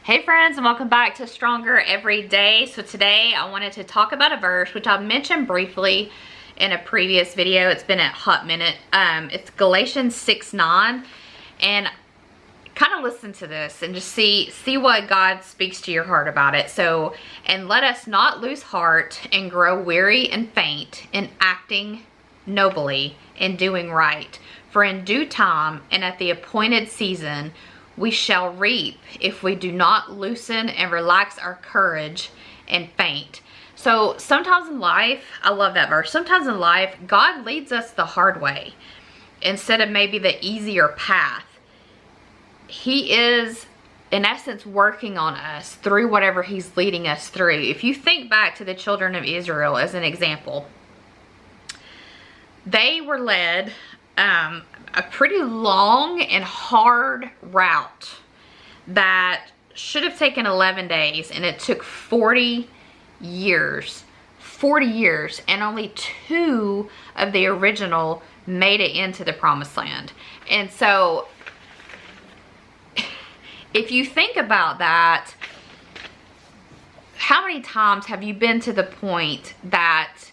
Hey friends, and welcome back to Stronger Every Day. So today I wanted to talk about a verse which I mentioned briefly in a previous video. It's been a hot minute. It's Galatians 6:9, and kind of listen to this and just see what God speaks to your heart about it. So, and let us not lose heart and grow weary and faint in acting nobly and doing right. For in due time and at the appointed season we shall reap if we do not loosen and relax our courage and faint. So sometimes in life, I love that verse, sometimes in life, God leads us the hard way instead of maybe the easier path. He is, in essence, working on us through whatever he's leading us through. If you think back to the children of Israel as an example, they were led a pretty long and hard route that should have taken 11 days, and it took 40 years. 40 years, and only 2 of the original made it into the promised land. And so if you think about that, how many times have you been to the point that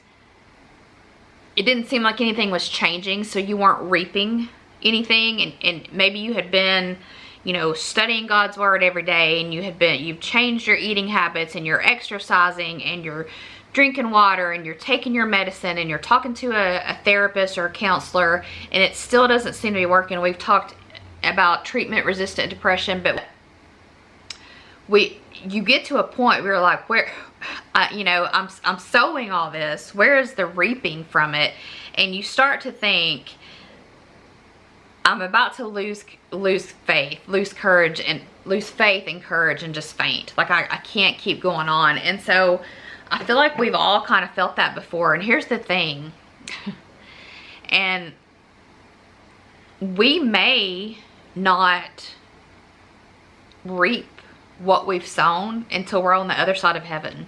it didn't seem like anything was changing, so you weren't reaping anything, and maybe you had been, you know, studying God's word every day, and you've changed your eating habits, and you're exercising, and you're drinking water, and you're taking your medicine, and you're talking to a therapist or a counselor, and it still doesn't seem to be working. We've talked about treatment-resistant depression, but you get to a point where you're like, where, you know, I'm sowing all this, where is the reaping from it? And you start to think, I'm about to lose faith, lose faith and courage, and just faint. Like I can't keep going on. And so I feel like we've all kind of felt that before. And here's the thing, and we may not reap what we've sown until we're on the other side of heaven.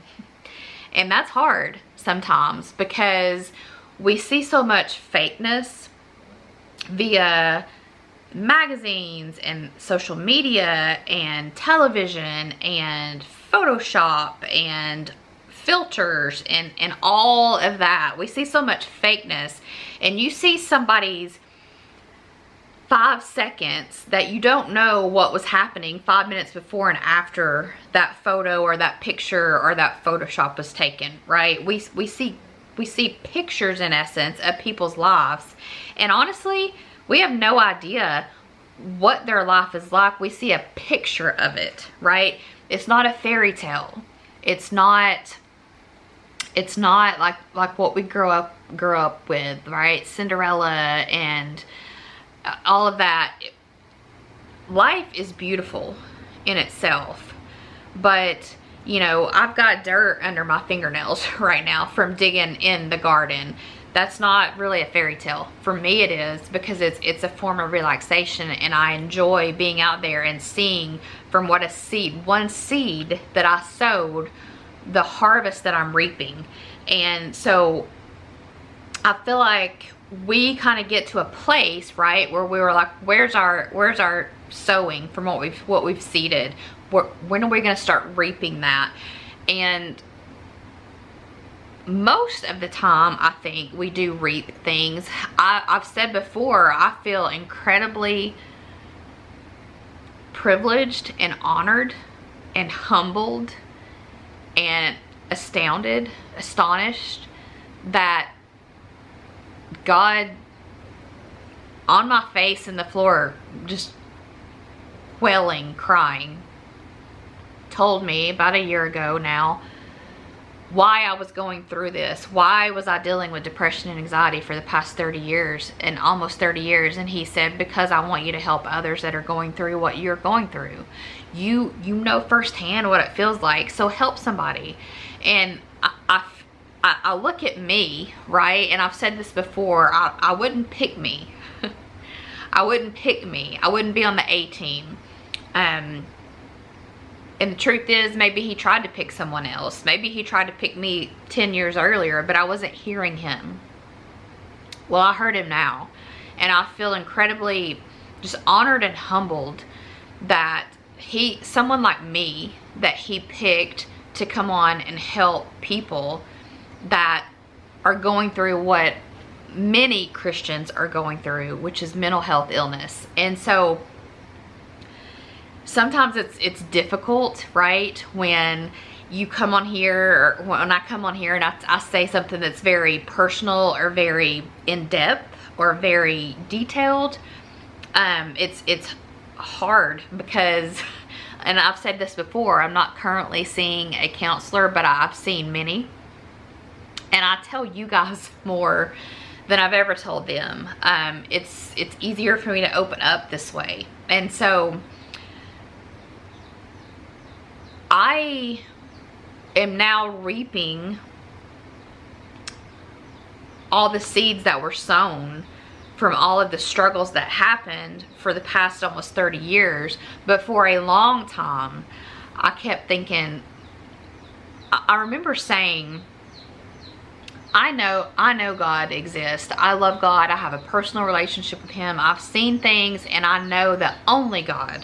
And that's hard sometimes because we see so much fakeness via magazines and social media and television and Photoshop and filters and all of that. We see so much fakeness, and you see somebody's 5 seconds that you don't know what was happening 5 minutes before and after that photo or that picture or that Photoshop was taken, right? We see pictures, in essence, of people's lives, and honestly, we have no idea what their life is like. We see a picture of it, right? It's not a fairy tale. It's not like what we grew up with, right? Cinderella and all of that. Life is beautiful in itself, but you know, I've got dirt under my fingernails right now from digging in the garden. That's not really a fairy tale. For me it is, because it's a form of relaxation, and I enjoy being out there and seeing from one seed that I sowed, the harvest that I'm reaping. And so I feel like we kind of get to a place, right, where we were like, where's our sowing from what we've seeded? When are we going to start reaping that? And most of the time, I think we do reap things. I've said before, I feel incredibly privileged and honored and humbled and astonished that God, on my face in the floor, just wailing, crying, told me about a year ago now why I was going through this. Why was I dealing with depression and anxiety for the past 30 years and almost 30 years? And he said, because I want you to help others that are going through what you're going through. You know firsthand what it feels like, so help somebody. And I look at me, right, and I've said this before, I wouldn't pick me. I wouldn't pick me. I wouldn't be on the A team. And the truth is, maybe he tried to pick someone else. Maybe he tried to pick me 10 years earlier, but I wasn't hearing him. Well, I heard him now. And I feel incredibly just honored and humbled that someone like me that he picked to come on and help people that are going through what many Christians are going through, which is mental health illness. And so sometimes it's difficult, right, when you come on here, or when I come on here and I say something that's very personal or very in-depth or very detailed. It's hard because, and I've said this before, I'm not currently seeing a counselor, but I've seen many, and I tell you guys more than I've ever told them. It's easier for me to open up this way. And so I am now reaping all the seeds that were sown from all of the struggles that happened for the past almost 30 years. But for a long time, I kept thinking, I remember saying, I know God exists. I love God. I have a personal relationship with him. I've seen things, and I know that only God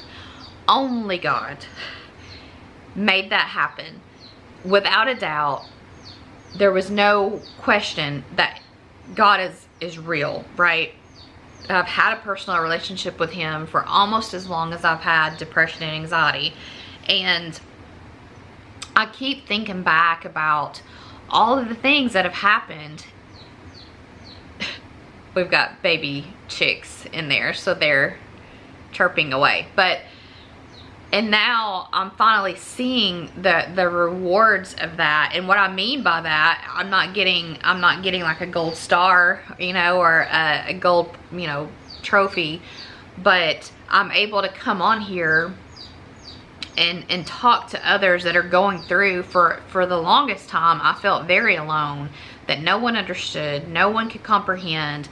made that happen. Without a doubt, there was no question that God is real, right? I've had a personal relationship with him for almost as long as I've had depression and anxiety. And I keep thinking back about all of the things that have happened. We've got baby chicks in there, so they're chirping away. And now I'm finally seeing the rewards of that. And what I mean by that, I'm not getting like a gold star, or a gold, trophy, but I'm able to come on here and talk to others that are going through. For the longest time, I felt very alone, that no one understood, no one could comprehend.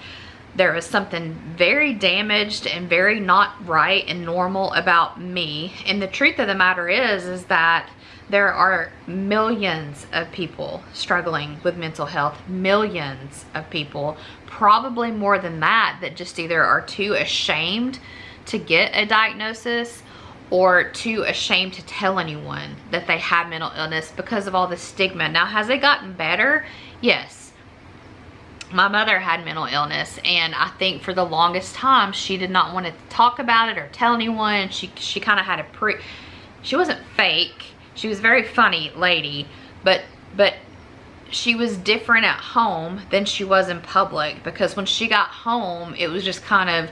There was something very damaged and very not right and normal about me. And the truth of the matter is that there are millions of people struggling with mental health, millions of people, probably more than that just either are too ashamed to get a diagnosis or too ashamed to tell anyone that they have mental illness because of all the stigma. Now, has it gotten better? Yes. My mother had mental illness, and I think for the longest time she did not want to talk about it or tell anyone. She kind of had she wasn't fake. She was a very funny lady, but she was different at home than she was in public, because when she got home, it was just kind of,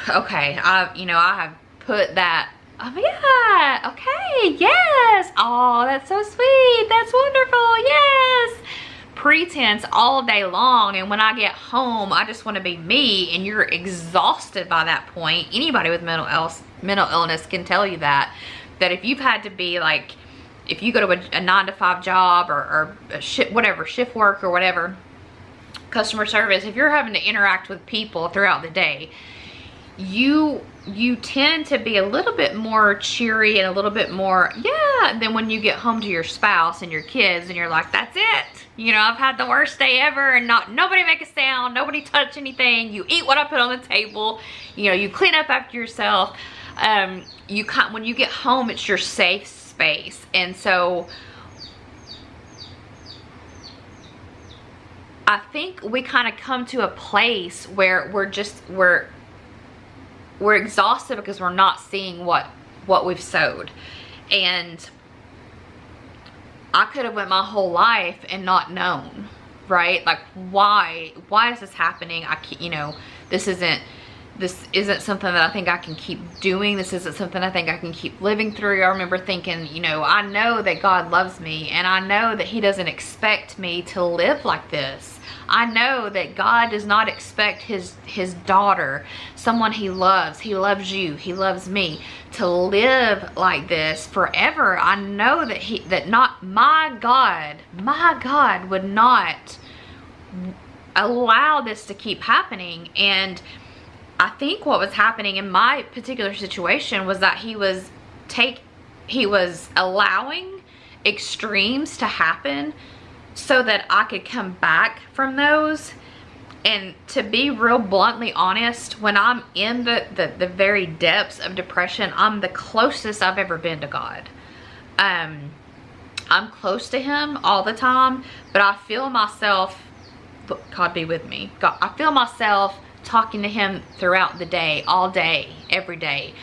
okay, I have put that, oh yeah, okay, yes, oh, that's so sweet, that's wonderful, yes, pretense all day long. And when I get home, I just want to be me, and you're exhausted by that point. Anybody with mental illness can tell you that if you've had to be like, if you go to a 9-to-5 job or a shift work or whatever, customer service, if you're having to interact with people throughout the day, you tend to be a little bit more cheery and a little bit more, yeah, than when you get home to your spouse and your kids and you're like, that's it. I've had the worst day ever, and nobody make a sound, nobody touch anything. You eat what I put on the table. You clean up after yourself. When you get home, it's your safe space. And so I think we kind of come to a place where we're exhausted because we're not seeing what we've sowed. And I could have went my whole life and not known, right? Like, why is this happening? This isn't something that I think I can keep doing. This isn't something I think I can keep living through. I remember thinking, I know that God loves me, and I know that he doesn't expect me to live like this. I know that God does not expect his daughter, someone he loves you, he loves me, to live like this forever. I know that not my God would not allow this to keep happening. And I think what was happening in my particular situation was that he was allowing extremes to happen so that I could come back from those And to be real bluntly honest, when I'm in the very depths of depression, I'm the closest I've ever been to God. I'm close to him all the time, but I feel myself, God be with me, God, I feel myself talking to him throughout the day, all day, every day,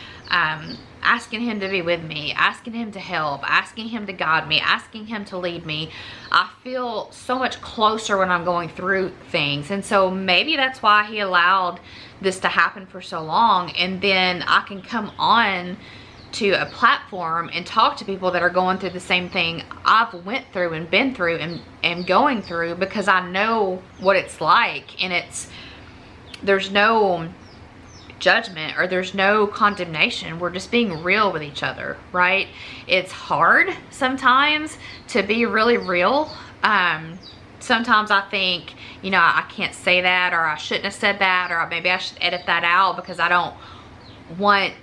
asking him to be with me, asking him to help, asking him to guide me, asking him to lead me. I feel so much closer when I'm going through things. And so maybe that's why he allowed this to happen for so long. And then I can come on to a platform and talk to people that are going through the same thing I've went through and been through and going through, because I know what it's like. And there's no judgment or there's no condemnation. We're just being real with each other, right? It's hard sometimes to be really real. Sometimes I think, you know, I can't say that, or I shouldn't have said that, or maybe I should edit that out because I don't want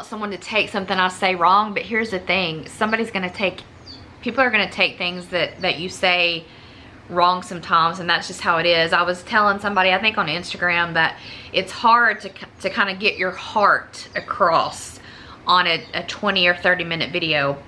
someone to take something I say wrong. But here's the thing, people are going to take things that you say wrong sometimes, and that's just how it is. I was telling somebody, I think on Instagram, that it's hard to kind of get your heart across on a 20 or 30 minute video,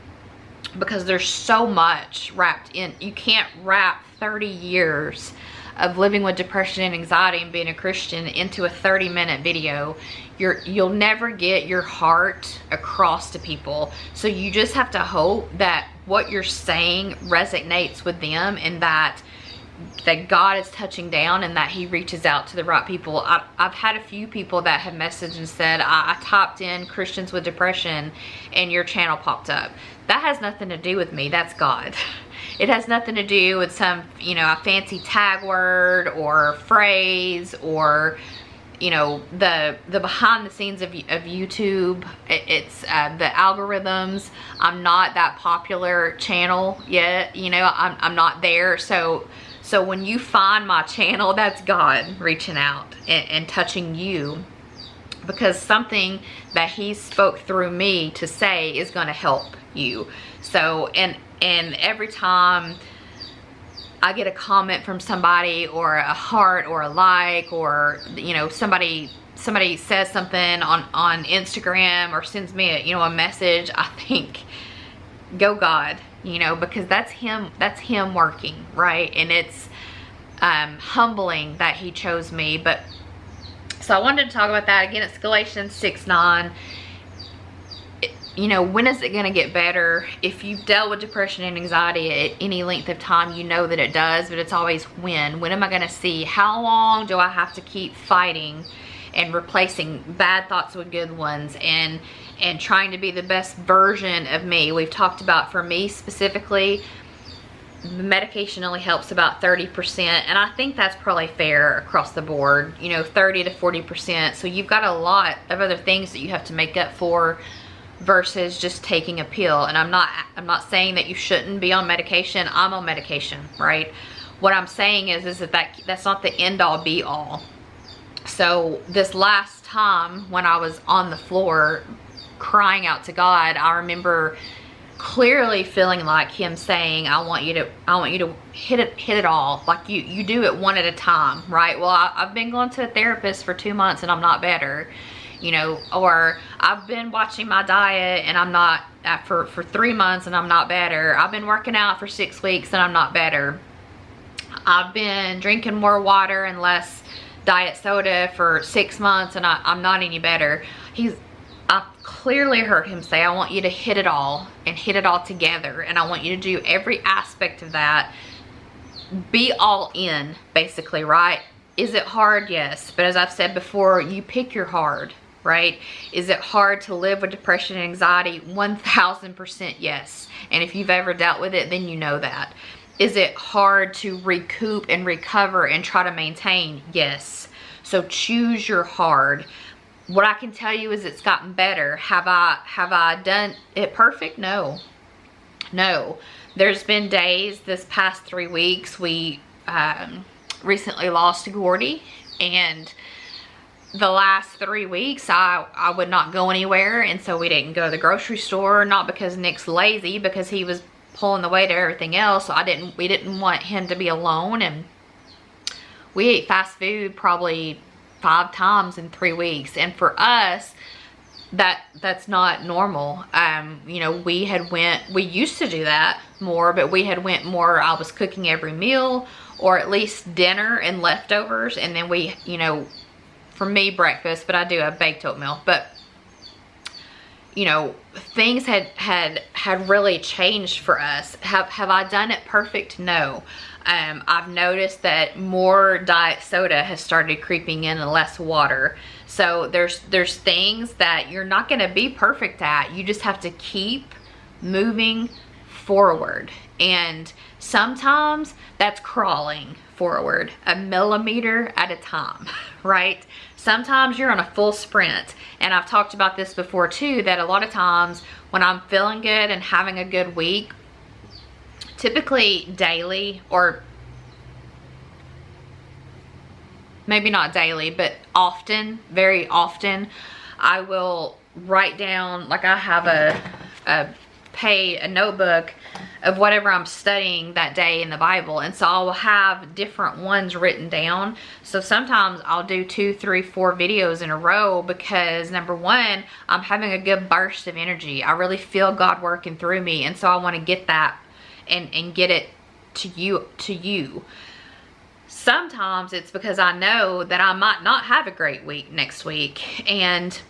because there's so much wrapped in. You can't wrap 30 years of living with depression and anxiety and being a Christian into a 30-minute video. You'll never get your heart across to people. So you just have to hope that what you're saying resonates with them, and that God is touching down, and that he reaches out to the right people. I've had a few people that have messaged and said, I typed in Christians with depression and your channel popped up. That has nothing to do with me. That's God. It has nothing to do with some, you know, a fancy tag word or phrase, or, you know, the behind the scenes of YouTube. It's the algorithms. I'm not that popular channel yet. You know, I'm not there. So when you find my channel, that's God reaching out and touching you, because something that he spoke through me to say is going to help you. So, and every time I get a comment from somebody, or a heart, or a like, or, you know, somebody says something on Instagram, or sends me a message, I think, go God, you know, because that's him working, right? And it's humbling that he chose me. But so I wanted to talk about that again. It's Galatians 6:9. You know, when is it going to get better? If you've dealt with depression and anxiety at any length of time, you know that it does, but it's always when. When am I going to see? How long do I have to keep fighting and replacing bad thoughts with good ones, and trying to be the best version of me? We've talked about, for me specifically, the medication only helps about 30%, and I think that's probably fair across the board, you know, 30 to 40%. So you've got a lot of other things that you have to make up for, versus just taking a pill. And I'm not saying that you shouldn't be on medication. I'm on medication, right? What I'm saying is that's not the end all be all. So this last time when I was on the floor crying out to God, I remember clearly feeling like him saying, I want you to hit it all. Like you do it one at a time, right? Well, I've been going to a therapist for 2 months and I'm not better. You know, or I've been watching my diet and I'm not for 3 months and I'm not better. I've been working out for 6 weeks and I'm not better. I've been drinking more water and less diet soda for 6 months and I'm not any better. I clearly heard him say, I want you to hit it all and hit it all together, and I want you to do every aspect of that. Be all in, basically, right? Is it hard? Yes. But as I've said before, you pick your hard, right? Is it hard to live with depression and anxiety? 1000% yes. And if you've ever dealt with it, then you know that. Is it hard to recoup and recover and try to maintain? Yes. So choose your hard. What I can tell you is it's gotten better. Have I done it perfect? No. No. There's been days this past 3 weeks, we recently lost Gordy, and the last 3 weeks I would not go anywhere, and so we didn't go to the grocery store, not because Nick's lazy, because he was pulling the weight of everything else. So we didn't want him to be alone, and we ate fast food probably 5 times in 3 weeks. And for us, that's not normal. You know, we used to do that more, but we had went more, I was cooking every meal, or at least dinner and leftovers. And then we, you know, for me, breakfast, but I do a baked oatmeal. But, you know, things had really changed for us. Have I done it perfect? No. I've noticed that more diet soda has started creeping in and less water. So there's things that you're not going to be perfect at. You just have to keep moving forward. And sometimes that's crawling forward, a millimeter at a time, right? Sometimes you're on a full sprint. And I've talked about this before too, that a lot of times when I'm feeling good and having a good week, typically daily, or maybe not daily, but often, very often, I will write down, like I have a notebook of whatever I'm studying that day in the Bible. And so I will have different ones written down. So sometimes I'll do 2, 3, 4 videos in a row because, number one, I'm having a good burst of energy. I really feel God working through me. And so I want to get that and get it to you. Sometimes it's because I know that I might not have a great week next week, and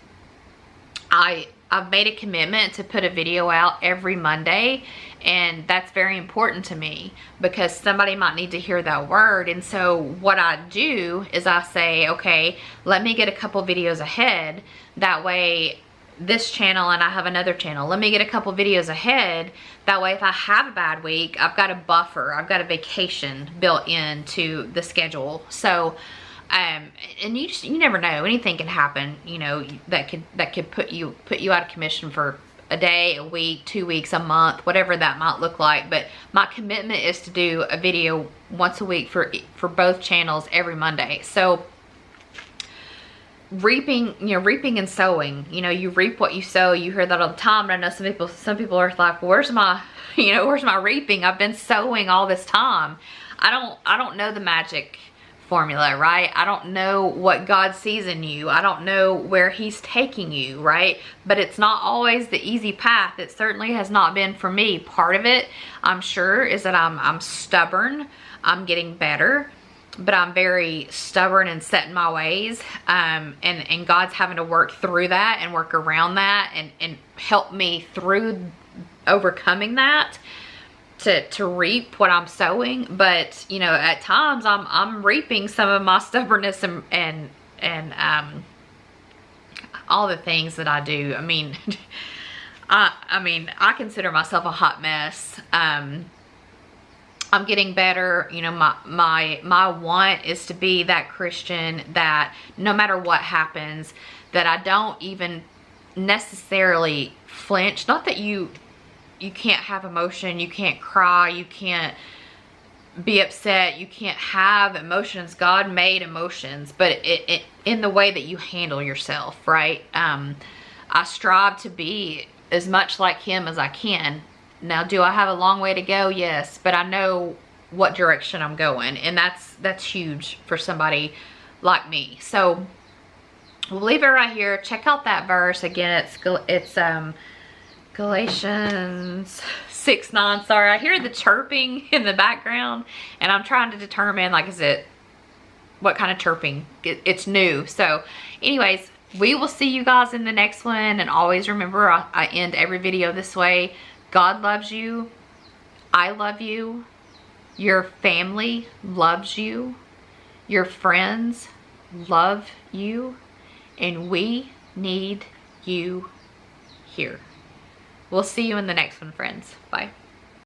I've made a commitment to put a video out every Monday, and that's very important to me because somebody might need to hear that word. And so what I do is I say, okay, let me get a couple videos ahead. That way, this channel, and I have another channel, let me get a couple videos ahead. That way, if I have a bad week, I've got a buffer, I've got a vacation built into the schedule. So and you never know, anything can happen, you know, that could put you out of commission for a day, a week, 2 weeks, a month, whatever that might look like. But my commitment is to do a video once a week for both channels every Monday. So reaping and sowing, you know, you reap what you sow. You hear that all the time, but I know some people are like, well, where's my reaping? I've been sowing all this time. I don't know the magic formula, right? I don't know what God sees in you. I don't know where He's taking you, right? But it's not always the easy path. It certainly has not been for me. Part of it, I'm sure, is that I'm stubborn. I'm getting better, but I'm very stubborn and set in my ways. And God's having to work through that and work around that and help me through overcoming that to reap what I'm sowing. But, you know, at times I'm reaping some of my stubbornness and all the things that I do. I mean, I consider myself a hot mess. I'm getting better. You know, my want is to be that Christian that no matter what happens, that I don't even necessarily flinch. Not that you can't have emotion, you can't cry, you can't be upset, you can't have emotions. God made emotions, but it in the way that you handle yourself, right? I strive to be as much like Him as I can. Now, do I have a long way to go? Yes, but I know what direction I'm going, and that's huge for somebody like me. So we'll leave it right here. Check out that verse again. It's Galatians 6:9. Sorry, I hear the chirping in the background, and I'm trying to determine, like, what kind of chirping? It's new. So anyways, we will see you guys in the next one. And always remember, I end every video this way. God loves you. I love you. Your family loves you. Your friends love you. And we need you here. We'll see you in the next one, friends. Bye.